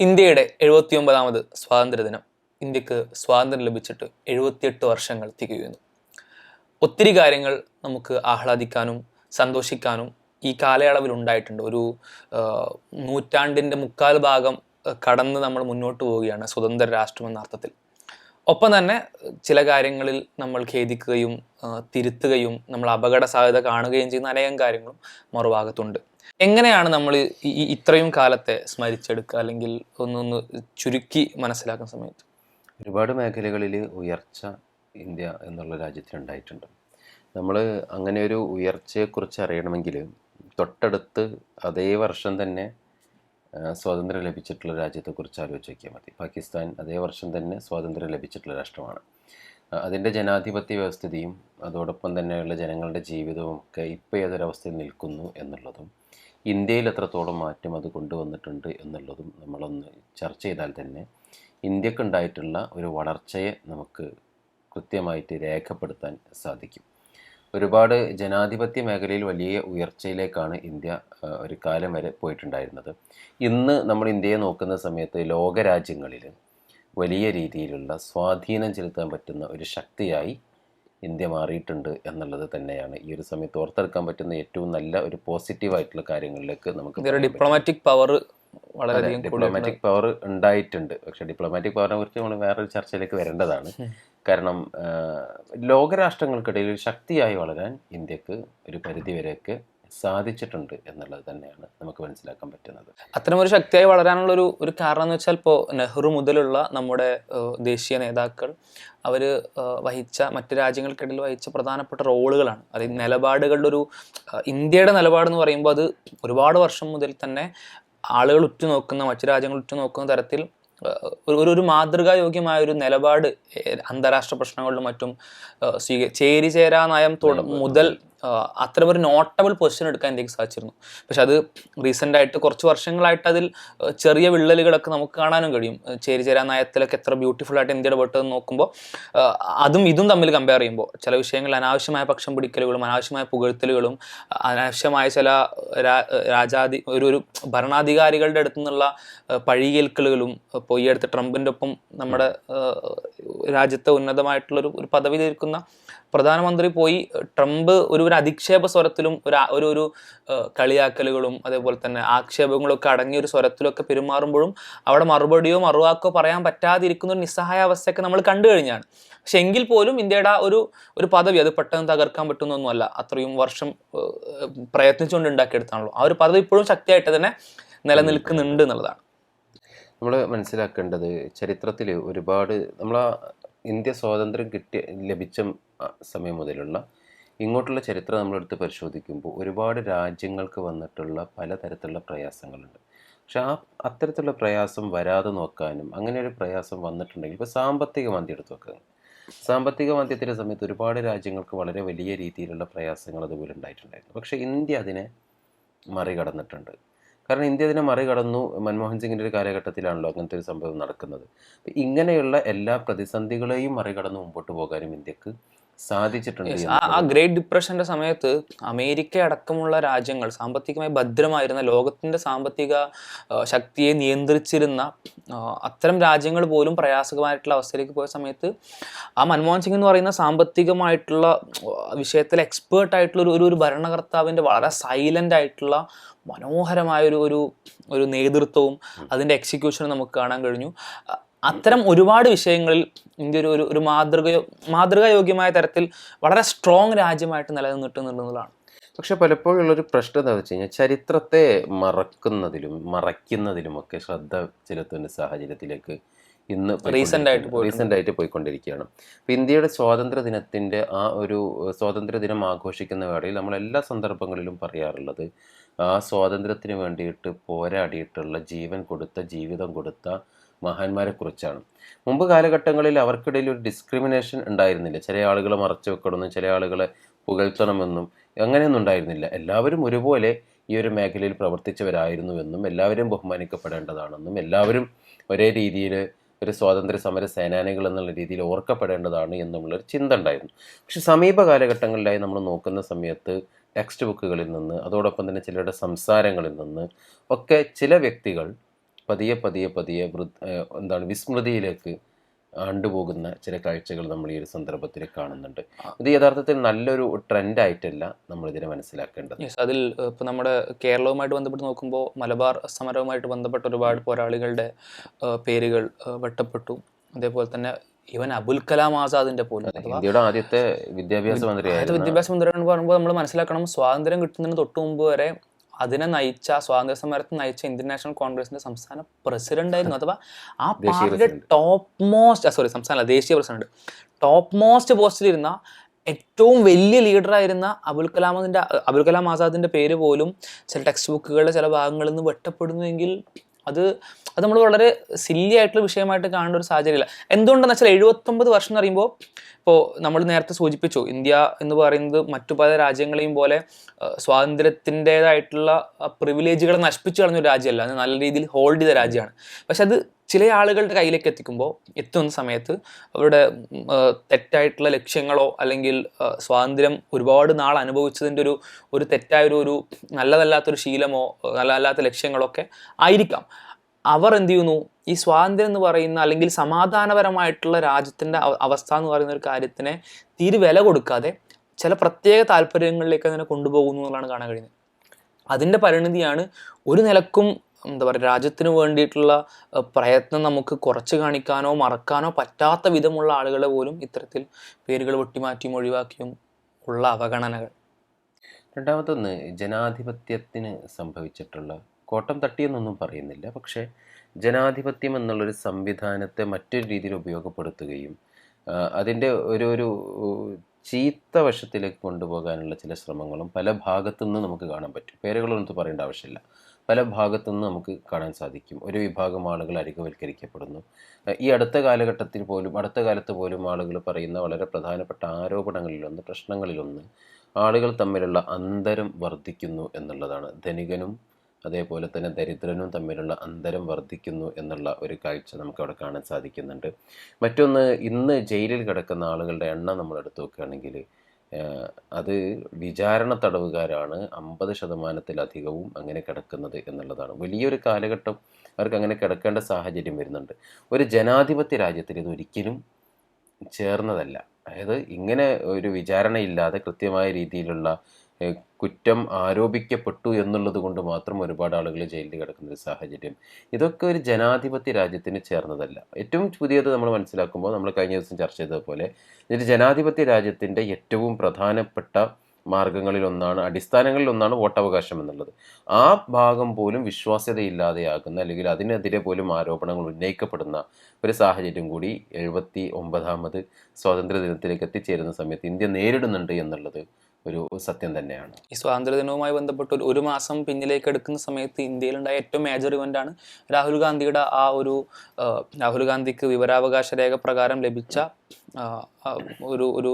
ഇന്ത്യയുടെ 79ാമത് സ്വാതന്ത്ര്യദിനം. ഇന്ത്യക്ക് സ്വാതന്ത്ര്യം ലഭിച്ചിട്ട് 78 വർഷങ്ങൾ തികയുന്നു. ഒത്തിരി കാര്യങ്ങൾ നമുക്ക് ആഹ്ലാദിക്കാനും സന്തോഷിക്കാനും ഈ കാലയളവിൽ ഉണ്ടായിട്ടുണ്ട്. ഒരു നൂറ്റാണ്ടിൻ്റെ മുക്കാൽ ഭാഗം കടന്ന് നമ്മൾ മുന്നോട്ട് പോവുകയാണ് സ്വതന്ത്ര രാഷ്ട്രം എന്ന അർത്ഥത്തിൽ. ഒപ്പം തന്നെ ചില കാര്യങ്ങളിൽ നമ്മൾ ഖേദിക്കുകയും തിരുത്തുകയും നമ്മൾ അപകട സാധ്യത കാണുകയും ചെയ്യുന്ന അനേകം കാര്യങ്ങളും മറുഭാഗത്തുണ്ട്. എങ്ങനെയാണ് നമ്മൾ ഈ ഇത്രയും കാലത്തെ സ്മരിച്ചെടുക്കുക, അല്ലെങ്കിൽ ഒന്നൊന്ന് ചുരുക്കി മനസ്സിലാക്കുന്ന സമയത്ത്? ഒരുപാട് മേഖലകളിൽ ഉയർച്ച ഇന്ത്യ എന്നുള്ള രാജ്യത്തിനുണ്ടായിട്ടുണ്ട്. നമ്മൾ അങ്ങനെ ഒരു ഉയർച്ചയെക്കുറിച്ച് അറിയണമെങ്കിൽ തൊട്ടടുത്ത് അതേ വർഷം തന്നെ സ്വാതന്ത്ര്യം ലഭിച്ചിട്ടുള്ള രാജ്യത്തെക്കുറിച്ച് ആലോചിച്ച് നോക്കിയാൽ മതി. പാകിസ്ഥാൻ അതേ വർഷം തന്നെ സ്വാതന്ത്ര്യം ലഭിച്ചിട്ടുള്ള രാഷ്ട്രമാണ്. അതിൻ്റെ ജനാധിപത്യ വ്യവസ്ഥിതിയും അതോടൊപ്പം തന്നെയുള്ള ജനങ്ങളുടെ ജീവിതവും ഒക്കെ ഇപ്പോൾ ഏതൊരവസ്ഥയിൽ നിൽക്കുന്നു എന്നുള്ളതും ഇന്ത്യയിൽ എത്രത്തോളം മാറ്റം അത് കൊണ്ടുവന്നിട്ടുണ്ട് എന്നുള്ളതും നമ്മളൊന്ന് ചർച്ച ചെയ്താൽ തന്നെ ഇന്ത്യക്കുണ്ടായിട്ടുള്ള ഒരു വളർച്ചയെ നമുക്ക് കൃത്യമായിട്ട് രേഖപ്പെടുത്താൻ സാധിക്കും. ഒരുപാട് ജനാധിപത്യ മേഖലയിൽ വലിയ ഉയർച്ചയിലേക്കാണ് ഇന്ത്യ ഒരു കാലം വരെ പോയിട്ടുണ്ടായിരുന്നത്. ഇന്ന് നമ്മൾ ഇന്ത്യയെ നോക്കുന്ന സമയത്ത് ലോകരാജ്യങ്ങളിൽ വലിയ രീതിയിലുള്ള സ്വാധീനം ചെലുത്താൻ പറ്റുന്ന ഒരു ശക്തിയായി ഇന്ത്യ മാറിയിട്ടുണ്ട് എന്നുള്ളത് തന്നെയാണ് ഈ ഒരു സമയത്ത് ഓർത്തെടുക്കാൻ പറ്റുന്ന ഏറ്റവും നല്ല ഒരു പോസിറ്റീവായിട്ടുള്ള കാര്യങ്ങളിലേക്ക് നമുക്ക് ഡിപ്ലോമാറ്റിക് പവർ ഡിപ്ലോമാറ്റിക് പവർ ഉണ്ടായിട്ടുണ്ട്. പക്ഷേ ഡിപ്ലോമാറ്റിക് പവറിനെ കുറിച്ച് നമ്മൾ വേറൊരു ചർച്ചയിലേക്ക് വരേണ്ടതാണ്. കാരണം ലോകരാഷ്ട്രങ്ങൾക്കിടയിൽ ഒരു ശക്തിയായി വളരാൻ ഇന്ത്യക്ക് ഒരു പരിധിവരെയൊക്കെ സാധിച്ചിട്ടുണ്ട് എന്നുള്ളത് തന്നെയാണ് നമുക്ക് മനസ്സിലാക്കാൻ പറ്റുന്നത്. അത്തരമൊരു ശക്തിയായി വളരാനുള്ള ഒരു കാരണം എന്ന് വെച്ചാൽ, ഇപ്പോൾ നെഹ്റു മുതലുള്ള നമ്മുടെ ദേശീയ നേതാക്കൾ അവർ വഹിച്ച മറ്റ് രാജ്യങ്ങൾക്കിടയിൽ വഹിച്ച പ്രധാനപ്പെട്ട റോളുകളാണ്. അത് നിലപാടുകളുടെ ഇന്ത്യയുടെ നിലപാടെന്ന് പറയുമ്പോൾ അത് ഒരുപാട് വർഷം മുതൽ തന്നെ ആളുകൾ ഉറ്റുനോക്കുന്ന, മറ്റു രാജ്യങ്ങൾ ഉറ്റുനോക്കുന്ന തരത്തിൽ ഒരു മാതൃകായോഗ്യമായ ഒരു നിലപാട് അന്താരാഷ്ട്ര പ്രശ്നങ്ങളിലും മറ്റും ചേരിചേരാ നയം മുതൽ അത്തരമൊരു നോട്ടബിൾ പൊസിഷൻ എടുക്കാൻ ഇന്ത്യക്ക് സാധിച്ചിരുന്നു. പക്ഷെ അത് റീസെൻ്റായിട്ട് കുറച്ച് വർഷങ്ങളായിട്ട് അതിൽ ചെറിയ വിള്ളലുകളൊക്കെ നമുക്ക് കാണാനും കഴിയും. ചേരിചേരാ നയത്തിലൊക്കെ എത്ര ബ്യൂട്ടിഫുൾ ആയിട്ട് ഇന്ത്യയുടെ പെട്ടതെന്ന് നോക്കുമ്പോൾ അതും ഇതും തമ്മിൽ കമ്പയർ ചെയ്യുമ്പോൾ ചില വിഷയങ്ങളിൽ അനാവശ്യമായ പക്ഷം പിടിക്കലുകളും അനാവശ്യമായ പുകഴ്ത്തലുകളും അനാവശ്യമായ ചില ഒരു ഭരണാധികാരികളുടെ അടുത്തു നിന്നുള്ള പഴികേൽക്കലുകളും, ഇപ്പോൾ ഈ അടുത്ത് ട്രംപിൻ്റെ ഒപ്പം നമ്മുടെ രാജ്യത്തെ ഉന്നതമായിട്ടുള്ളൊരു പദവിയിലിരിക്കുന്ന പ്രധാനമന്ത്രി പോയി ട്രംപ് ഒരു അധിക്ഷേപ സ്വരത്തിലും ഒരു കളിയാക്കലുകളും അതേപോലെ തന്നെ ആക്ഷേപങ്ങളും ഒക്കെ അടങ്ങിയ ഒരു സ്വരത്തിലൊക്കെ പെരുമാറുമ്പോഴും അവിടെ മറുപടിയോ മറുവാക്കോ പറയാൻ പറ്റാതിരിക്കുന്ന ഒരു നിസ്സഹായ അവസ്ഥയൊക്കെ നമ്മൾ കണ്ടു കഴിഞ്ഞാണ്. പക്ഷെ എങ്കിൽ പോലും ഇന്ത്യയുടെ ഒരു പദവി അത് പെട്ടെന്ന് തകർക്കാൻ പറ്റുന്നൊന്നുമല്ല. അത്രയും വർഷം പ്രയത്നിച്ചുകൊണ്ട് ഉണ്ടാക്കിയെടുത്താണല്ലോ. ആ ഒരു പദവി ഇപ്പോഴും ശക്തിയായിട്ട് തന്നെ നിലനിൽക്കുന്നുണ്ട് എന്നുള്ളതാണ് നമ്മൾ മനസ്സിലാക്കേണ്ടത്. ചരിത്രത്തിൽ ഒരുപാട് ഇന്ത്യ സ്വാതന്ത്ര്യം ലഭിച്ച സമയം മുതലുള്ള ഇങ്ങോട്ടുള്ള ചരിത്രം നമ്മളെടുത്ത് പരിശോധിക്കുമ്പോൾ ഒരുപാട് രാജ്യങ്ങൾക്ക് വന്നിട്ടുള്ള പലതരത്തിലുള്ള പ്രയാസങ്ങളുണ്ട്. പക്ഷെ അത്തരത്തിലുള്ള പ്രയാസം വരാതെ നോക്കാനും, അങ്ങനെ ഒരു പ്രയാസം വന്നിട്ടുണ്ടെങ്കിൽ ഇപ്പോൾ സാമ്പത്തിക മാന്ദ്യം എടുത്ത് നോക്കുക. സാമ്പത്തിക മാന്ദ്യത്തിൻ്റെ സമയത്ത് ഒരുപാട് രാജ്യങ്ങൾക്ക് വളരെ വലിയ രീതിയിലുള്ള പ്രയാസങ്ങൾ അതുപോലെ ഉണ്ടായിട്ടുണ്ടായിരുന്നു. പക്ഷേ ഇന്ത്യ അതിനെ മറികടന്നിട്ടുണ്ട്. കാരണം ഇന്ത്യ അതിനെ മറികടന്നു. മൻമോഹൻ സിംഗിൻ്റെ ഒരു കാലഘട്ടത്തിലാണല്ലോ അങ്ങനത്തെ ഒരു സംഭവം നടക്കുന്നത്. ഇങ്ങനെയുള്ള എല്ലാ പ്രതിസന്ധികളെയും മറികടന്ന് മുമ്പോട്ട് പോകാനും ഇന്ത്യക്ക് സാധിച്ചിട്ടുണ്ട്. ആ ഗ്രേറ്റ് ഡിപ്രഷന്റെ സമയത്ത് അമേരിക്ക അടക്കമുള്ള രാജ്യങ്ങൾ, സാമ്പത്തികമായി ഭദ്രമായിരുന്ന, ലോകത്തിന്റെ സാമ്പത്തിക ശക്തിയെ നിയന്ത്രിച്ചിരുന്ന അത്തരം രാജ്യങ്ങൾ പോലും പ്രയാസകരമായിട്ടുള്ള അവസ്ഥയിലേക്ക് പോയ സമയത്ത് ആ മൻമോഹൻ സിംഗ് എന്ന് പറയുന്ന സാമ്പത്തികമായിട്ടുള്ള വിഷയത്തിൽ എക്സ്പേർട്ട് ആയിട്ടുള്ള ഒരു ഭരണകർത്താവിൻ്റെ വളരെ സൈലന്റ് ആയിട്ടുള്ള മനോഹരമായ ഒരു നേതൃത്വവും അതിൻ്റെ എക്സിക്യൂഷനും നമുക്ക് കാണാൻ കഴിഞ്ഞു. അത്തരം ഒരുപാട് വിഷയങ്ങളിൽ ഇന്ത്യ ഒരു മാതൃകായോഗ്യമായ തരത്തിൽ വളരെ സ്ട്രോങ് രാജ്യമായിട്ട് നിലനിന്നിട്ടുണ്ടെന്നുള്ളതാണ്. പക്ഷെ പലപ്പോഴും ഉള്ളൊരു പ്രശ്നം എന്താണെന്ന് വെച്ച് കഴിഞ്ഞാൽ ചരിത്രത്തെ മറയ്ക്കുന്നതിലുമൊക്കെ ശ്രദ്ധ ചെലുത്തുന്ന സാഹചര്യത്തിലേക്ക് ഇന്ന് റീസെൻ്റായിട്ട് പോയിക്കൊണ്ടിരിക്കുകയാണ്. അപ്പോൾ ഇന്ത്യയുടെ സ്വാതന്ത്ര്യ ദിനത്തിൻ്റെ ഒരു സ്വാതന്ത്ര്യ ദിനം ആഘോഷിക്കുന്ന വേളയിൽ നമ്മൾ എല്ലാ സന്ദർഭങ്ങളിലും പറയാറുള്ളത് ആ സ്വാതന്ത്ര്യത്തിന് വേണ്ടിയിട്ട് പോരാടിയിട്ടുള്ള ജീവൻ കൊടുത്ത, ജീവിതം കൊടുത്ത മഹാന്മാരെ കുറിച്ചാണ്. മുമ്പ് കാലഘട്ടങ്ങളിൽ അവർക്കിടയിൽ ഒരു ഡിസ്ക്രിമിനേഷൻ ഉണ്ടായിരുന്നില്ല. ചില ആളുകളെ മറച്ചു വെക്കണമെന്നും ചില ആളുകളെ പുകഴ്ത്തണമെന്നും അങ്ങനെയൊന്നും ഉണ്ടായിരുന്നില്ല. എല്ലാവരും ഒരുപോലെ ഈ ഒരു മേഖലയിൽ പ്രവർത്തിച്ചവരായിരുന്നുവെന്നും എല്ലാവരും ബഹുമാനിക്കപ്പെടേണ്ടതാണെന്നും എല്ലാവരും ഒരേ രീതിയിൽ ഒരു സ്വാതന്ത്ര്യ സമര സേനാനികൾ എന്നുള്ള രീതിയിൽ ഓർക്കപ്പെടേണ്ടതാണ് എന്നുള്ളൊരു ചിന്ത ഉണ്ടായിരുന്നു. പക്ഷെ സമീപ കാലഘട്ടങ്ങളിലായി നമ്മൾ നോക്കുന്ന സമയത്ത് ടെക്സ്റ്റ് ബുക്കുകളിൽ നിന്ന് അതോടൊപ്പം തന്നെ ചിലരുടെ സംസാരങ്ങളിൽ നിന്ന് ഒക്കെ ചില വ്യക്തികൾ പതിയെ പതിയെ പതിയെ എന്താണ് വിസ്മൃതിയിലേക്ക് ആണ്ടുപോകുന്ന ചില കാഴ്ചകൾ നമ്മൾ ഈ ഒരു സന്ദർഭത്തിൽ കാണുന്നുണ്ട്. ഇത് യഥാർത്ഥത്തിൽ നല്ലൊരു ട്രെൻഡായിട്ടല്ല നമ്മളിതിനെ മനസ്സിലാക്കേണ്ടത്. അതിൽ ഇപ്പോൾ നമ്മുടെ കേരളവുമായിട്ട് ബന്ധപ്പെട്ട് നോക്കുമ്പോൾ മലബാർ സമരവുമായിട്ട് ബന്ധപ്പെട്ട ഒരുപാട് പോരാളികളുടെ പേരുകൾ വെട്ടപ്പെട്ടു. അതേപോലെ തന്നെ ഈവൻ അബുൽ കലാം ആസാദിന്റെ പോലും, ഇന്ത്യയുടെ ആദ്യത്തെ വിദ്യാഭ്യാസ മന്ത്രിയാണെന്ന് പറയുമ്പോൾ നമ്മൾ മനസ്സിലാക്കണം, സ്വാതന്ത്ര്യം കിട്ടുന്നതിന് തൊട്ട് മുമ്പ് വരെ അതിനെ നയിച്ച, സ്വാതന്ത്ര്യ സമരത്തെ നയിച്ച ഇന്ത്യൻ നാഷണൽ കോൺഗ്രസിന്റെ സംസ്ഥാന പ്രസിഡന്റ് ആയിരുന്നു. അഥവാ ആ പാർട്ടിയുടെ ദേശീയ പ്രസിഡന്റ്, ടോപ്പ് മോസ്റ്റ് പോസ്റ്റിലിരുന്ന ഏറ്റവും വലിയ ലീഡറായിരുന്ന അബുൽ കലാം ആസാദിന്റെ പേര് പോലും ചില ടെക്സ്റ്റ് ബുക്കുകളുടെ ചില ഭാഗങ്ങളിൽ നിന്ന് വെട്ടപ്പെടുന്നുവെങ്കിൽ അത് നമ്മൾ വളരെ സില്ലി ആയിട്ടുള്ള വിഷയമായിട്ട് കാണേണ്ട ഒരു സാഹചര്യമില്ല. എന്തുകൊണ്ടെന്ന് വെച്ചാൽ 79 വർഷം എന്ന് പറയുമ്പോൾ, ഇപ്പോൾ നമ്മൾ നേരത്തെ സൂചിപ്പിച്ചു, ഇന്ത്യ എന്ന് പറയുന്നത് മറ്റു പല രാജ്യങ്ങളെയും പോലെ സ്വാതന്ത്ര്യത്തിൻ്റെതായിട്ടുള്ള പ്രിവിലേജുകളെ നശിപ്പിച്ചു കളഞ്ഞ ഒരു രാജ്യമല്ല, അത് നല്ല രീതിയിൽ ഹോൾഡ് ചെയ്ത രാജ്യമാണ്. പക്ഷെ അത് ചില ആളുകളുടെ കയ്യിലേക്ക് എത്തുന്ന സമയത്ത് അവരുടെ തെറ്റായിട്ടുള്ള ലക്ഷ്യങ്ങളോ അല്ലെങ്കിൽ സ്വാതന്ത്ര്യം ഒരുപാട് നാൾ അനുഭവിച്ചതിൻ്റെ ഒരു തെറ്റായ ഒരു നല്ലതല്ലാത്തൊരു ശീലമോ നല്ലതല്ലാത്ത ലക്ഷ്യങ്ങളോ ഒക്കെ ആയിരിക്കാം. അവർ എന്ത് ചെയ്യുന്നു, ഈ സ്വാതന്ത്ര്യം എന്ന് പറയുന്ന അല്ലെങ്കിൽ സമാധാനപരമായിട്ടുള്ള രാജ്യത്തിൻ്റെ അവസ്ഥ എന്ന് പറയുന്ന ഒരു കാര്യത്തിനെ തീരെ വില കൊടുക്കാതെ ചില പ്രത്യേക താല്പര്യങ്ങളിലേക്ക് അതിനെ കൊണ്ടുപോകുന്നു എന്നുള്ളതാണ് കാണാൻ കഴിയുന്നത്. അതിൻ്റെ പരിണിതിയാണ് ഒരു നിലക്കും എന്താ പറയുക, രാജ്യത്തിന് വേണ്ടിയിട്ടുള്ള പ്രയത്നം നമുക്ക് കുറച്ച് കാണിക്കാനോ മറക്കാനോ പറ്റാത്ത വിധമുള്ള ആളുകളെ പോലും ഇത്തരത്തിൽ പേരുകൾ വെട്ടിമാറ്റിയും ഒഴിവാക്കിയും ഉള്ള അവഗണനകൾ. രണ്ടാമതൊന്ന്, ജനാധിപത്യത്തിന് സംഭവിച്ചിട്ടുള്ള കോട്ടം തട്ടിയെന്നൊന്നും പറയുന്നില്ല, പക്ഷേ ജനാധിപത്യം എന്നുള്ളൊരു സംവിധാനത്തെ മറ്റൊരു രീതിയിൽ ഉപയോഗപ്പെടുത്തുകയും അതിൻ്റെ ഒരു ചീത്ത വശത്തിലേക്ക് കൊണ്ടുപോകാനുള്ള ചില ശ്രമങ്ങളും പല ഭാഗത്തുനിന്ന് നമുക്ക് കാണാൻ പറ്റും. പേരുകളൊന്നും പറയേണ്ട ആവശ്യമില്ല, പല ഭാഗത്തുനിന്ന് നമുക്ക് കാണാൻ സാധിക്കും. ഒരു വിഭാഗം ആളുകൾ അരികവൽക്കരിക്കപ്പെടുന്നു. ഈ അടുത്ത കാലത്ത് പോലും ആളുകൾ പറയുന്ന വളരെ പ്രധാനപ്പെട്ട ആരോപണങ്ങളിലൊന്ന്, പ്രശ്നങ്ങളിലൊന്ന്, ആളുകൾ തമ്മിലുള്ള അന്തരം വർദ്ധിക്കുന്നു എന്നുള്ളതാണ്. ധനികനും അതേപോലെ തന്നെ ദരിദ്രനും തമ്മിലുള്ള അന്തരം വർദ്ധിക്കുന്നു എന്നുള്ള ഒരു കാഴ്ച നമുക്ക് കാണാൻ സാധിക്കുന്നുണ്ട്. മറ്റൊന്ന്, ഇന്ന് ജയിലിൽ കിടക്കുന്ന ആളുകളുടെ എണ്ണം നമ്മൾ എടുത്തു നോക്കുകയാണെങ്കിൽ അത് വിചാരണ തടവുകാരാണ് 50%-ലധികവും അങ്ങനെ കിടക്കുന്നത് എന്നുള്ളതാണ്. വലിയൊരു കാലഘട്ടം അവർക്ക് അങ്ങനെ കിടക്കേണ്ട സാഹചര്യം വരുന്നുണ്ട്. ഒരു ജനാധിപത്യ രാജ്യത്തിൽ ഇത് ഒരിക്കലും ചേർന്നതല്ല. അതായത് ഇങ്ങനെ ഒരു വിചാരണയില്ലാതെ കൃത്യമായ രീതിയിലുള്ള കുറ്റം ആരോപിക്കപ്പെട്ടു എന്നുള്ളത് കൊണ്ട് മാത്രം ഒരുപാട് ആളുകൾ ജയിലിൽ കിടക്കുന്ന ഒരു സാഹചര്യം, ഇതൊക്കെ ഒരു ജനാധിപത്യ രാജ്യത്തിന് ചേർന്നതല്ല. ഏറ്റവും പുതിയത് നമ്മൾ മനസ്സിലാക്കുമ്പോൾ, നമ്മൾ കഴിഞ്ഞ ദിവസം ചർച്ച ചെയ്തതുപോലെ, ഒരു ജനാധിപത്യ രാജ്യത്തിൻ്റെ ഏറ്റവും പ്രധാനപ്പെട്ട മാർഗങ്ങളിലൊന്നാണ്, അടിസ്ഥാനങ്ങളിലൊന്നാണ് വോട്ടവകാശം എന്നുള്ളത്. ആ ഭാഗം പോലും വിശ്വാസ്യതയില്ലാതെയാകുന്ന അല്ലെങ്കിൽ അതിനെതിരെ പോലും ആരോപണങ്ങൾ ഉന്നയിക്കപ്പെടുന്ന ഒരു സാഹചര്യം കൂടി 79ാമത് സ്വാതന്ത്ര്യ ദിനത്തിലേക്ക് എത്തിച്ചേരുന്ന സമയത്ത് ഇന്ത്യ നേരിടുന്നുണ്ട് എന്നുള്ളത് ഒരു സത്യം തന്നെയാണ്. ഈ സ്വാതന്ത്ര്യദിനവുമായി ബന്ധപ്പെട്ട് ഒരു മാസം പിന്നിലേക്ക് എടുക്കുന്ന സമയത്ത് ഇന്ത്യയിലുണ്ടായ ഏറ്റവും മേജർ ഇവൻ്റാണ് രാഹുൽ ഗാന്ധിയുടെ രാഹുൽ ഗാന്ധിക്ക് വിവരാവകാശ രേഖ പ്രകാരം ലഭിച്ച ഒരു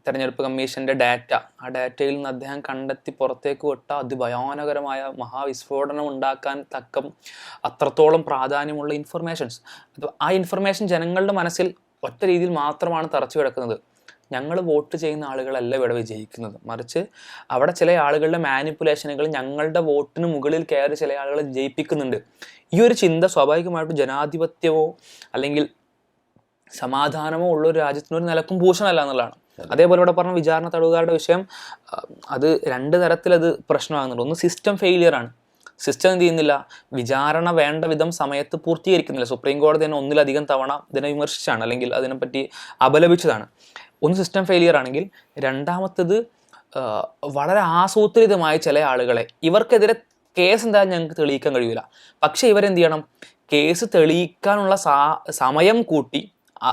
തെരഞ്ഞെടുപ്പ് കമ്മീഷൻ്റെ ഡാറ്റ. ആ ഡാറ്റയിൽ നിന്ന് അദ്ദേഹം കണ്ടെത്തി പുറത്തേക്ക് വിട്ട അതിഭയാനകരമായ മഹാവിസ്ഫോടനം ഉണ്ടാക്കാൻ അത്രത്തോളം പ്രാധാന്യമുള്ള ഇൻഫർമേഷൻസ്. ആ ഇൻഫർമേഷൻ ജനങ്ങളുടെ മനസ്സിൽ ഒറ്റ രീതിയിൽ മാത്രമാണ് തറച്ചു കിടക്കുന്നത്. ഞങ്ങൾ വോട്ട് ചെയ്യുന്ന ആളുകളല്ല ഇവിടെ വിജയിക്കുന്നത്, മറിച്ച് അവിടെ ചില ആളുകളുടെ മാനിപ്പുലേഷനുകൾ ഞങ്ങളുടെ വോട്ടിന് മുകളിൽ കയറി ചില ആളുകളെ ജയിപ്പിക്കുന്നുണ്ട്. ഈ ഒരു ചിന്ത സ്വാഭാവികമായിട്ടും ജനാധിപത്യമോ അല്ലെങ്കിൽ സമാധാനമോ ഉള്ള ഒരു രാജ്യത്തിനൊരു നിലക്കും ഭൂഷണമല്ല എന്നുള്ളതാണ്. അതേപോലെ ഇവിടെ പറഞ്ഞ വിചാരണ തടവുകാരുടെ വിഷയം, അത് രണ്ട് തരത്തിലത് പ്രശ്നമാകുന്നുണ്ട്. ഒന്ന് സിസ്റ്റം ഫെയിലിയറാണ്. സിസ്റ്റം എന്ത് ചെയ്യുന്നില്ല, വിചാരണ വേണ്ട വിധം സമയത്ത് പൂർത്തീകരിക്കുന്നില്ല. സുപ്രീം കോടതി തന്നെ ഒന്നിലധികം തവണ ഇതിനെ വിമർശിച്ചാണ് അല്ലെങ്കിൽ അതിനെപ്പറ്റി അപലപിച്ചതാണ്. ഒന്ന് സിസ്റ്റം ഫെയിലിയർ ആണെങ്കിൽ, രണ്ടാമത്തത് വളരെ ആസൂത്രിതമായ ചില ആളുകളെ, ഇവർക്കെതിരെ കേസ് എന്തായാലും ഞങ്ങൾക്ക് തെളിയിക്കാൻ കഴിയില്ല, പക്ഷെ ഇവരെന്ത് ചെയ്യണം, കേസ് തെളിയിക്കാനുള്ള സമയം കൂട്ടി,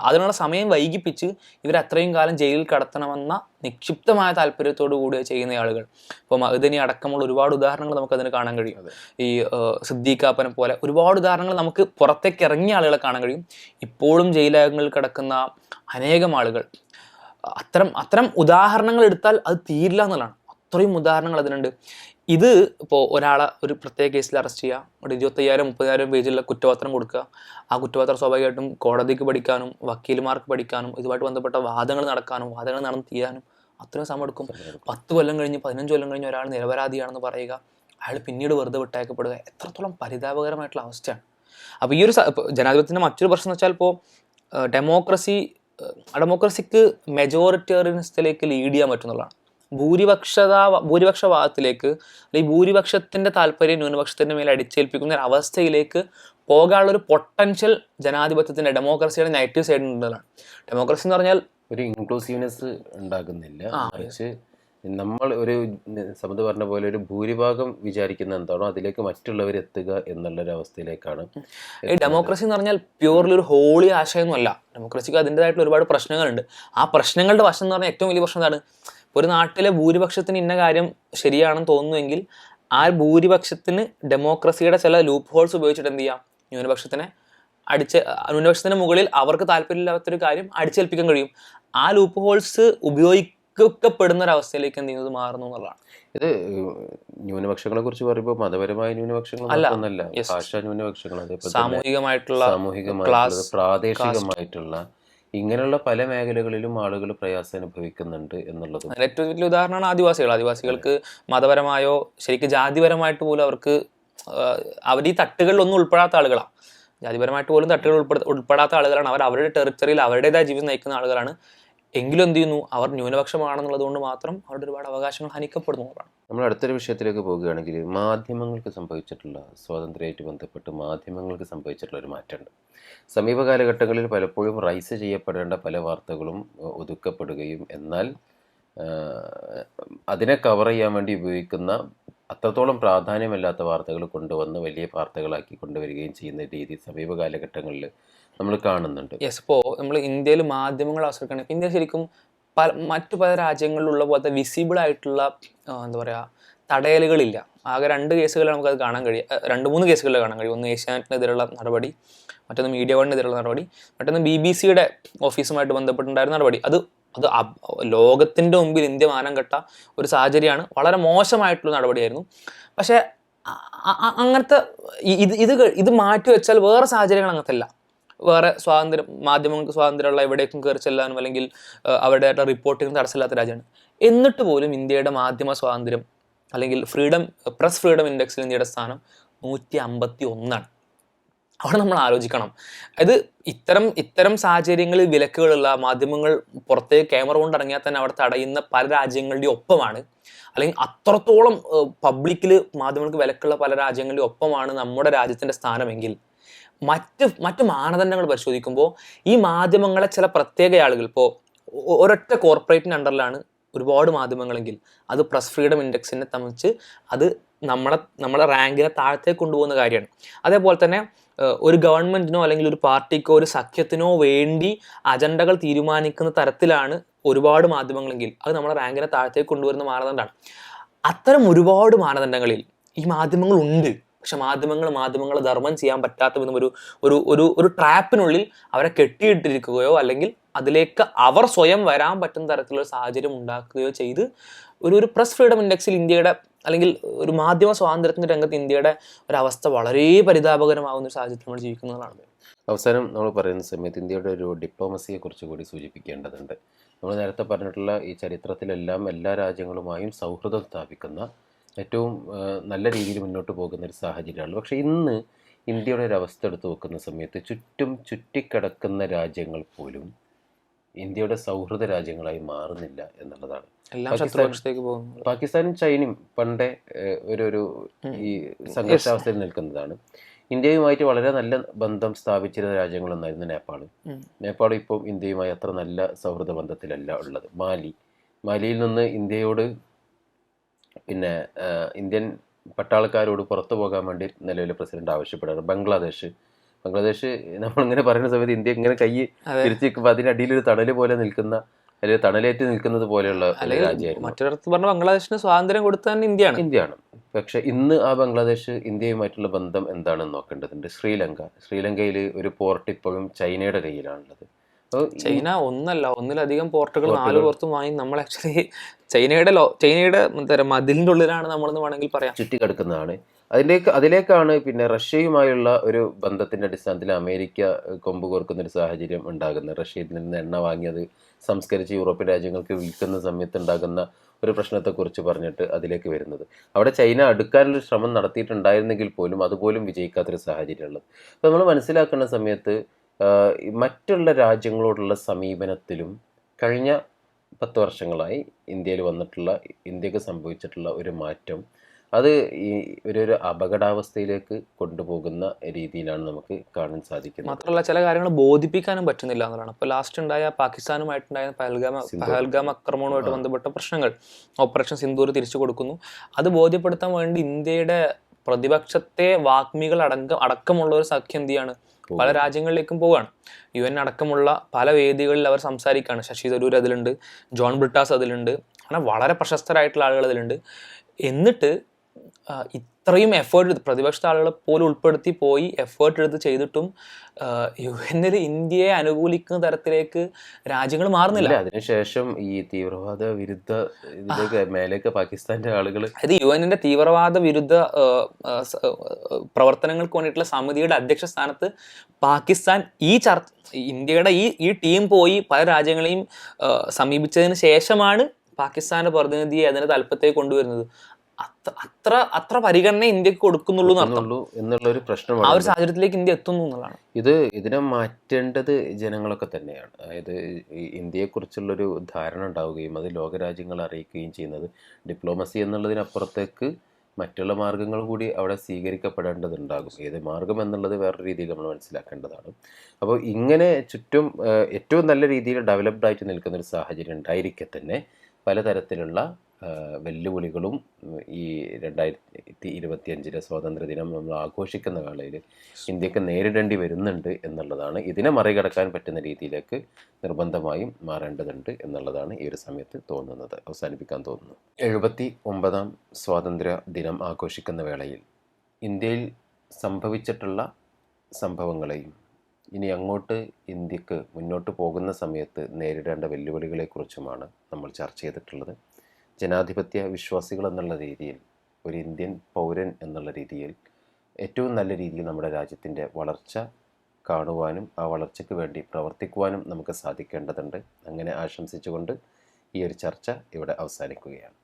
അതിനുള്ള സമയം വൈകിപ്പിച്ച് ഇവർ അത്രയും കാലം ജയിലിൽ കടത്തണമെന്ന നിക്ഷിപ്തമായ താല്പര്യത്തോടു കൂടി ചെയ്യുന്ന ആളുകൾ. ഇപ്പോൾ മഅ്ദനി അടക്കമുള്ള ഒരുപാട് ഉദാഹരണങ്ങൾ നമുക്കതിന് കാണാൻ കഴിയും. ഈ സിദ്ദീഖാപ്പനെ പോലെ ഒരുപാട് ഉദാഹരണങ്ങൾ നമുക്ക് പുറത്തേക്ക് ഇറങ്ങിയ ആളുകളെ കാണാൻ കഴിയും. ഇപ്പോഴും ജയിലകങ്ങളിൽ കിടക്കുന്ന അനേകം ആളുകൾ. അത്തരം ഉദാഹരണങ്ങൾ എടുത്താൽ അത് തീരില്ല എന്നുള്ളതാണ്. അത്രയും ഉദാഹരണങ്ങൾ അതിനുണ്ട്. ഇത് ഇപ്പോൾ ഒരാളെ ഒരു പ്രത്യേക കേസിൽ അറസ്റ്റ് ചെയ്യുക, ഒരു 25,000-30,000 പേജിലുള്ള കുറ്റപത്രം കൊടുക്കുക. ആ കുറ്റപത്രം സ്വാഭാവികമായിട്ടും കോടതിക്ക് പഠിക്കാനും വക്കീലുമാർക്ക് പഠിക്കാനും ഇതുമായിട്ട് ബന്ധപ്പെട്ട വാദങ്ങൾ നടന്ന് തീരാനും അത്രയും സമയം എടുക്കും. 10 കൊല്ലം കഴിഞ്ഞ് 15 കൊല്ലം കഴിഞ്ഞ് ഒരാൾ നിരപരാധിയാണെന്ന് പറയുക, അയാൾ പിന്നീട് വെറുതെ വിട്ടയക്കപ്പെടുക എത്രത്തോളം പരിതാപകരമായിട്ടുള്ള അവസ്ഥയാണ്. അപ്പോൾ ഈ ഒരു ജനാധിപത്യത്തിൻ്റെ മറ്റൊരു പ്രശ്നം എന്ന് വെച്ചാൽ ഇപ്പോൾ ഡെമോക്രസിക്ക് മെജോറിറ്റേറിയനിസത്തിലേക്ക് ലീഡ് ചെയ്യാൻ പറ്റുന്നതാണ്. ഭൂരിപക്ഷവാദത്തിലേക്ക് അല്ലെങ്കിൽ ഭൂരിപക്ഷത്തിൻ്റെ താല്പര്യം ന്യൂനപക്ഷത്തിൻ്റെ മേലെ അടിച്ചേൽപ്പിക്കുന്ന ഒരു അവസ്ഥയിലേക്ക് പോകാനുള്ളൊരു പൊട്ടൻഷ്യൽ ജനാധിപത്യത്തിൻ്റെ ഡെമോക്രസിയുടെ നെഗറ്റീവ് സൈഡ് ഉള്ളതാണ്. ഡെമോക്രസി എന്ന് പറഞ്ഞാൽ ഒരു ഇൻക്ലൂസീവ്നെസ് ഉണ്ടാകുന്നില്ല, മറിച്ച് നമ്മൾ ഒരു സമത് പറഞ്ഞ പോലെ ഒരു ഭൂരിഭാഗം വിചാരിക്കുന്ന എന്താണോ അതിലേക്ക് മറ്റുള്ളവർ എത്തുക എന്നുള്ളൊരു അവസ്ഥയിലേക്കാണ്. ഈ ഡെമോക്രസി എന്ന് പറഞ്ഞാൽ പ്യൂർലി ഒരു ഹോളി ആശയമൊന്നുമല്ല. ഡെമോക്രസിക്ക് അതിൻ്റെതായിട്ടുള്ള ഒരുപാട് പ്രശ്നങ്ങളുണ്ട്. ആ പ്രശ്നങ്ങളുടെ വശം എന്ന് പറഞ്ഞാൽ ഏറ്റവും വലിയ പ്രശ്നം എന്താണ്? ഒരു നാട്ടിലെ ഭൂരിപക്ഷത്തിന് ഇന്ന കാര്യം ശരിയാണെന്ന് തോന്നുമെങ്കിൽ ആ ഭൂരിപക്ഷത്തിന് ഡെമോക്രസിയുടെ ചില ലൂപ്പ് ഹോൾസ് ഉപയോഗിച്ചിട്ട് എന്ത് ചെയ്യാം, ന്യൂനപക്ഷത്തിന് മുകളിൽ അവർക്ക് താല്പര്യമില്ലാത്തൊരു കാര്യം അടിച്ചേൽപ്പിക്കാൻ കഴിയും. ആ ലൂപ്പ് ഹോൾസ് ഉപയോഗിക്കപ്പെടുന്ന ഒരവസ്ഥയിലേക്ക് എന്ത് ചെയ്യുന്നത് മാറുന്നു എന്നുള്ളതാണ്. ഇത് ന്യൂനപക്ഷങ്ങളെ കുറിച്ച് പറയുമ്പോൾ മതപരമായ ന്യൂനപക്ഷങ്ങൾ മാത്രമല്ല, ഭാഷാ ന്യൂനപക്ഷങ്ങൾ, സാമൂഹികമായിട്ടുള്ള പ്രാദേശികമായിട്ടുള്ള ഇങ്ങനെയുള്ള പല മേഖലകളിലും ആളുകൾ പ്രയാസം അനുഭവിക്കുന്നുണ്ട് എന്നുള്ളത് ഏറ്റവും വലിയ ഉദാഹരണമാണ് ആദിവാസികൾക്ക് മതപരമായോ ശരിക്കും ജാതിപരമായിട്ട് പോലും അവർക്ക് അവർ ഈ തട്ടുകളിലൊന്നും ഉൾപ്പെടാത്ത ആളുകളാണ്. ജാതിപരമായിട്ട് പോലും തട്ടുകൾ ഉൾപ്പെടാത്ത ആളുകളാണ്. അവരുടെ ടെറിട്ടറിയിൽ അവരുടേതായ ജീവിതം നയിക്കുന്ന ആളുകളാണ്. എങ്കിലും എന്ത് ചെയ്യുന്നു, അവർ ന്യൂനപക്ഷമാണെന്നുള്ളത് കൊണ്ട് മാത്രം അവരുടെ ഒരുപാട് അവകാശങ്ങൾ ഹനിക്കപ്പെടുന്നതാണ്. നമ്മൾ അടുത്തൊരു വിഷയത്തിലേക്ക് പോകുകയാണെങ്കിൽ മാധ്യമങ്ങൾക്ക് സംഭവിച്ചിട്ടുള്ള സ്വാതന്ത്ര്യമായിട്ട് ബന്ധപ്പെട്ട് മാധ്യമങ്ങൾക്ക് സംഭവിച്ചിട്ടുള്ള ഒരു മാറ്റമുണ്ട്. സമീപ കാലഘട്ടങ്ങളിൽ പലപ്പോഴും റൈസ് ചെയ്യപ്പെടേണ്ട പല വാർത്തകളും ഒതുക്കപ്പെടുകയും എന്നാൽ അതിനെ കവർ ചെയ്യാൻ വേണ്ടി ഉപയോഗിക്കുന്ന അത്രത്തോളം പ്രാധാന്യമല്ലാത്ത വാർത്തകൾ കൊണ്ടുവന്ന് വലിയ വാർത്തകളാക്കി കൊണ്ടുവരികയും ചെയ്യുന്ന രീതി സമീപ കാലഘട്ടങ്ങളിൽ നമ്മൾ കാണുന്നുണ്ട്. യെസ്, ഇപ്പോൾ നമ്മൾ ഇന്ത്യയിൽ മാധ്യമങ്ങൾ ആശ്രയിക്കുകയാണെങ്കിൽ ഇന്ത്യ ശരിക്കും മറ്റു പല രാജ്യങ്ങളിലുള്ള പോലത്തെ വിസിബിൾ ആയിട്ടുള്ള എന്താ പറയുക തടയലുകളില്ല. ആകെ 2 കേസുകളിൽ നമുക്കത് കാണാൻ കഴിയും, 2-3 കേസുകളിൽ കാണാൻ കഴിയും. ഒന്ന് ഏഷ്യാനെറ്റിനെതിരെയുള്ള നടപടി, മറ്റൊന്ന് മീഡിയ വണ്ണിനെതിരെയുള്ള നടപടി, മറ്റൊന്ന് BBC-യുടെ ഓഫീസുമായിട്ട് ബന്ധപ്പെട്ടുണ്ടായിരുന്ന നടപടി. അത് ലോകത്തിൻ്റെ മുമ്പിൽ ഇന്ത്യ മാനം കെട്ട ഒരു സാഹചര്യമാണ്. വളരെ മോശമായിട്ടുള്ള നടപടിയായിരുന്നു. പക്ഷേ അങ്ങനത്തെ ഇത് മാറ്റി വെച്ചാൽ വേറെ സാഹചര്യങ്ങൾ അങ്ങനത്തെ അല്ല. വേറെ മാധ്യമങ്ങൾക്ക് സ്വാതന്ത്ര്യമുള്ള എവിടേക്കും കയറി ചെല്ലാനും അല്ലെങ്കിൽ അവരുടെ റിപ്പോർട്ടിങ് തടസ്സമില്ലാത്ത രാജ്യമാണ്. എന്നിട്ട് പോലും ഇന്ത്യയുടെ മാധ്യമ സ്വാതന്ത്ര്യം അല്ലെങ്കിൽ പ്രസ് ഫ്രീഡം ഇൻഡെക്സിൽ ഇന്ത്യയുടെ സ്ഥാനം 151. അവിടെ നമ്മൾ ആലോചിക്കണം. അത് ഇത്തരം സാഹചര്യങ്ങളിൽ വിലക്കുകളുള്ള മാധ്യമങ്ങൾ പുറത്തേക്ക് ക്യാമറ കൊണ്ട് ഇറങ്ങിയാൽ തന്നെ അവിടെ തടയുന്ന പല രാജ്യങ്ങളുടെ ഒപ്പമാണ്, അല്ലെങ്കിൽ അത്രത്തോളം പബ്ലിക്കിൽ മാധ്യമങ്ങൾക്ക് വിലക്കുള്ള പല രാജ്യങ്ങളുടെ ഒപ്പമാണ് നമ്മുടെ രാജ്യത്തിൻ്റെ സ്ഥാനമെങ്കിൽ മറ്റ് മാനദണ്ഡങ്ങൾ പരിശോധിക്കുമ്പോൾ ഈ മാധ്യമങ്ങളെ ചില പ്രത്യേക ആളുകൾ, ഇപ്പോൾ ഒരൊറ്റ കോർപ്പറേറ്റിൻ്റെ അണ്ടറിലാണ് ഒരുപാട് മാധ്യമങ്ങളെങ്കിൽ അത് പ്രസ് ഫ്രീഡം ഇൻഡെക്സിനെ സംബന്ധിച്ച് അത് നമ്മളെ റാങ്കിനെ താഴത്തേക്ക് കൊണ്ടുപോകുന്ന കാര്യമാണ്. അതേപോലെ തന്നെ ഒരു ഗവൺമെൻറ്റിനോ അല്ലെങ്കിൽ ഒരു പാർട്ടിക്കോ ഒരു സഖ്യത്തിനോ വേണ്ടി അജണ്ടകൾ തീരുമാനിക്കുന്ന തരത്തിലാണ് ഒരുപാട് മാധ്യമങ്ങളെങ്കിൽ അത് നമ്മളെ റാങ്കിനെ താഴത്തേക്ക് കൊണ്ടുവരുന്ന മാനദണ്ഡമാണ്. അത്തരം ഒരുപാട് മാനദണ്ഡങ്ങളിൽ ഈ മാധ്യമങ്ങളുണ്ട്. പക്ഷെ മാധ്യമങ്ങളെ ധർമ്മം ചെയ്യാൻ പറ്റാത്ത വിധം ഒരു ട്രാപ്പിനുള്ളിൽ അവരെ കെട്ടിയിട്ടിരിക്കുകയോ അല്ലെങ്കിൽ അതിലേക്ക് അവർ സ്വയം വരാൻ പറ്റുന്ന തരത്തിലുള്ള സാഹചര്യം ഉണ്ടാക്കുകയോ ചെയ്ത് ഒരു പ്രസ് ഫ്രീഡം ഇൻഡെക്സിൽ ഇന്ത്യയുടെ അല്ലെങ്കിൽ ഒരു മാധ്യമ സ്വാതന്ത്ര്യത്തിൻ്റെ രംഗത്ത് ഇന്ത്യയുടെ ഒരവസ്ഥ വളരെ പരിതാപകരമാകുന്ന ഒരു സാഹചര്യത്തിൽ നമ്മൾ ജീവിക്കുന്നതാണ്. അവസാനം നമ്മൾ പറയുന്ന സമയത്ത് ഇന്ത്യയുടെ ഒരു ഡിപ്ലോമസിയെ കുറിച്ച് കൂടി സൂചിപ്പിക്കേണ്ടതുണ്ട്. നമ്മൾ നേരത്തെ പറഞ്ഞിട്ടുള്ള ഈ ചരിത്രത്തിലെല്ലാം എല്ലാ രാജ്യങ്ങളുമായും സൗഹൃദം സ്ഥാപിക്കുന്ന ഏറ്റവും നല്ല രീതിയിൽ മുന്നോട്ട് പോകുന്ന ഒരു സാഹചര്യമാണ്. പക്ഷേ ഇന്ന് ഇന്ത്യയുടെ ഒരു അവസ്ഥ എടുത്ത് നോക്കുന്ന സമയത്ത് ചുറ്റിക്കിടക്കുന്ന രാജ്യങ്ങൾ പോലും ഇന്ത്യയുടെ സൗഹൃദ രാജ്യങ്ങളായി മാറുന്നില്ല എന്നുള്ളതാണ്. പാകിസ്ഥാനും ചൈനയും പണ്ടേ ഒരു ഈ സംഘർഷാവസ്ഥയിൽ നിൽക്കുന്നതാണ്. ഇന്ത്യയുമായിട്ട് വളരെ നല്ല ബന്ധം സ്ഥാപിച്ചിരുന്ന രാജ്യങ്ങളൊന്നായിരുന്നു നേപ്പാൾ ഇപ്പോൾ ഇന്ത്യയുമായി അത്ര നല്ല സൗഹൃദ ബന്ധത്തിലല്ല ഉള്ളത്. മാലിയിൽ നിന്ന് ഇന്ത്യയോട് പിന്നെ ഇന്ത്യൻ പട്ടാളക്കാരോട് പുറത്തു പോകാൻ വേണ്ടി നിലവിലെ പ്രസിഡന്റ് ആവശ്യപ്പെടുകയാണ്. ബംഗ്ലാദേശ് നമ്മളിങ്ങനെ പറയുന്ന സമയത്ത് ഇന്ത്യ ഇങ്ങനെ കൈ തിരിച്ചു നിൽക്കുമ്പോൾ അതിനടിയിലൊരു തണല് പോലെ നിൽക്കുന്ന അല്ലെങ്കിൽ തണലേറ്റ് നിൽക്കുന്നത് പോലെയുള്ള രാജ്യമായിരുന്നു. മറ്റൊരിടത്ത് പറഞ്ഞ ബംഗ്ലാദേശിന് സ്വാതന്ത്ര്യം കൊടുത്ത തന്നെ ഇന്ത്യയാണ്. പക്ഷെ ഇന്ന് ആ ബംഗ്ലാദേശ് ഇന്ത്യയുമായിട്ടുള്ള ബന്ധം എന്താണെന്ന് നോക്കേണ്ടതുണ്ട്. ശ്രീലങ്കയിൽ ഒരു പോർട്ട് ഇപ്പോഴും ചൈനയുടെ കയ്യിലാണുള്ളത്. ചൈന ഒന്നിലധികം പോർട്ടുകൾ 4 പുറത്തും വാങ്ങി നമ്മൾ ആക്ച്വലി ചൈനയുടെ മതിലിൻ്റെ ഉള്ളിലാണ് നമ്മളെന്ന് വേണമെങ്കിൽ പറയാം, ചുറ്റിക്കിടക്കുന്നതാണ്. അതിലേക്കാണ് പിന്നെ റഷ്യയുമായുള്ള ഒരു ബന്ധത്തിന്റെ അടിസ്ഥാനത്തിൽ അമേരിക്ക കൊമ്പ് കോർക്കുന്ന ഒരു സാഹചര്യം ഉണ്ടാകുന്നത്. റഷ്യയിൽ നിന്ന് എണ്ണ വാങ്ങിയത് സംസ്കരിച്ച് യൂറോപ്യൻ രാജ്യങ്ങൾക്ക് വിൽക്കുന്ന സമയത്ത് ഉണ്ടാകുന്ന ഒരു പ്രശ്നത്തെക്കുറിച്ച് പറഞ്ഞിട്ട് അതിലേക്ക് വരുന്നത്. അവിടെ ചൈന അടുക്കാനൊരു ശ്രമം നടത്തിയിട്ടുണ്ടായിരുന്നെങ്കിൽ പോലും അതുപോലും വിജയിക്കാത്തൊരു സാഹചര്യമുള്ളത്. അപ്പോൾ നമ്മൾ മനസ്സിലാക്കുന്ന സമയത്ത് മറ്റുള്ള രാജ്യങ്ങളോടുള്ള സമീപനത്തിലും കഴിഞ്ഞ 10 വർഷങ്ങളായി ഇന്ത്യയിൽ വന്നിട്ടുള്ള, ഇന്ത്യക്ക് സംഭവിച്ചിട്ടുള്ള ഒരു മാറ്റം അത് ഈ ഒരു അപകടാവസ്ഥയിലേക്ക് കൊണ്ടുപോകുന്ന രീതിയിലാണ് നമുക്ക് കാണാൻ സാധിക്കുന്നത്. മാത്രമല്ല ചില കാര്യങ്ങൾ ബോധിപ്പിക്കാനും പറ്റുന്നില്ല എന്നുള്ളതാണ്. ഇപ്പോൾ ലാസ്റ്റ് ഉണ്ടായ പാകിസ്ഥാനുമായിട്ടുണ്ടായ പഹൽഗാം ആക്രമണവുമായിട്ട് ബന്ധപ്പെട്ട പ്രശ്നങ്ങൾ, ഓപ്പറേഷൻ സിന്ദൂർ തിരിച്ചു കൊടുക്കുന്നു. അത് ബോധ്യപ്പെടുത്താൻ വേണ്ടി ഇന്ത്യയുടെ പ്രതിപക്ഷത്തെ വാഗ്മികൾ അടക്കമുള്ള ഒരു സഖ്യം എന്ത് ചെയ്യാണ്, പല രാജ്യങ്ങളിലേക്കും പോവുകയാണ്. UN അടക്കമുള്ള പല വേദികളിൽ അവർ സംസാരിക്കുകയാണ്. ശശി തരൂർ അതിലുണ്ട്, ജോൺ ബ്രിട്ടാസ് അതിലുണ്ട്, അങ്ങനെ വളരെ പ്രശസ്തരായിട്ടുള്ള ആളുകൾ അതിലുണ്ട്. എന്നിട്ട് ഇത്രയും എഫേർട്ട് എടുത്ത് പ്രതിപക്ഷ ആളുകളെ പോലും ഉൾപ്പെടുത്തി പോയി എഫേർട്ട് എടുത്ത് ചെയ്തിട്ടും UN ഇന്ത്യയെ അനുകൂലിക്കുന്ന തരത്തിലേക്ക് രാജ്യങ്ങൾ മാറുന്നില്ല. അതിനുശേഷം ഈ തീവ്രവാദ വിരുദ്ധ ഇതിലേക്ക് മേലേക്ക് പാകിസ്ഥാന്റെ ആളുകൾ, അതായത് UN തീവ്രവാദ വിരുദ്ധ പ്രവർത്തനങ്ങൾക്ക് വേണ്ടിയിട്ടുള്ള സമിതിയുടെ അധ്യക്ഷ സ്ഥാനത്ത് പാകിസ്ഥാൻ ഇന്ത്യയുടെ ഈ ടീം പോയി പല രാജ്യങ്ങളെയും സമീപിച്ചതിന് ശേഷമാണ് പാകിസ്ഥാന്റെ പ്രതിനിധിയെ അതിന്റെ തലപ്പത്തേക്ക് കൊണ്ടുവരുന്നത്. അത്ര പരിഗണന ഇന്ത്യക്ക് കൊടുക്കുന്നുള്ളൂ എന്നുള്ള ഒരു പ്രശ്നമാണ്. ആ ഒരു സാഹചര്യത്തിലേക്ക് ഇന്ത്യ എത്തുന്നു എന്നുള്ളതാണ്. ഇതിനെ മാറ്റേണ്ടത് ജനങ്ങളൊക്കെ തന്നെയാണ്. അതായത് ഇന്ത്യയെക്കുറിച്ചുള്ളൊരു ധാരണ ഉണ്ടാവുകയും അത് ലോകരാജ്യങ്ങളെ അറിയിക്കുകയും ചെയ്യുന്നത് ഡിപ്ലോമസി എന്നുള്ളതിനപ്പുറത്തേക്ക് മറ്റുള്ള മാർഗങ്ങൾ കൂടി അവിടെ സ്വീകരിക്കപ്പെടേണ്ടതുണ്ടാകും. ഏത് മാർഗം എന്നുള്ളത് വേറൊരു രീതിയിൽ നമ്മൾ മനസ്സിലാക്കേണ്ടതാണ്. അപ്പോൾ ഇങ്ങനെ ചുറ്റും ഏറ്റവും നല്ല രീതിയിൽ ഡെവലപ്ഡ് ആയിട്ട് നിൽക്കുന്ന ഒരു സാഹചര്യം ഉണ്ടായിരിക്കെ തന്നെ പലതരത്തിലുള്ള വെല്ലുവിളികളും ഈ 2025 സ്വാതന്ത്ര്യദിനം നമ്മൾ ആഘോഷിക്കുന്ന വേളയിൽ ഇന്ത്യക്ക് നേരിടേണ്ടി വരുന്നുണ്ട് എന്നുള്ളതാണ്. ഇതിനെ മറികടക്കാൻ പറ്റുന്ന രീതിയിലേക്ക് നിർബന്ധമായും മാറേണ്ടതുണ്ട് എന്നുള്ളതാണ് ഈ ഒരു സമയത്ത് തോന്നുന്നത്, അവസാനിപ്പിക്കാൻ തോന്നുന്നു. 79ാം സ്വാതന്ത്ര്യ ദിനം ആഘോഷിക്കുന്ന വേളയിൽ ഇന്ത്യയിൽ സംഭവിച്ചിട്ടുള്ള സംഭവങ്ങളെയും ഇനി അങ്ങോട്ട് ഇന്ത്യക്ക് മുന്നോട്ട് പോകുന്ന സമയത്ത് നേരിടേണ്ട വെല്ലുവിളികളെക്കുറിച്ചുമാണ് നമ്മൾ ചർച്ച ചെയ്തിട്ടുള്ളത്. ജനാധിപത്യ വിശ്വാസികൾ എന്നുള്ള രീതിയിൽ, ഒരു ഇന്ത്യൻ പൗരൻ എന്നുള്ള രീതിയിൽ ഏറ്റവും നല്ല രീതിയിൽ നമ്മുടെ രാജ്യത്തിൻ്റെ വളർച്ച കാണുവാനും ആ വളർച്ചയ്ക്ക് വേണ്ടി പ്രവർത്തിക്കുവാനും നമുക്ക് സാധിക്കേണ്ടതുണ്ട്. അങ്ങനെ ആശംസിച്ചുകൊണ്ട് ഈ ഒരു ചർച്ച ഇവിടെ അവസാനിക്കുകയാണ്.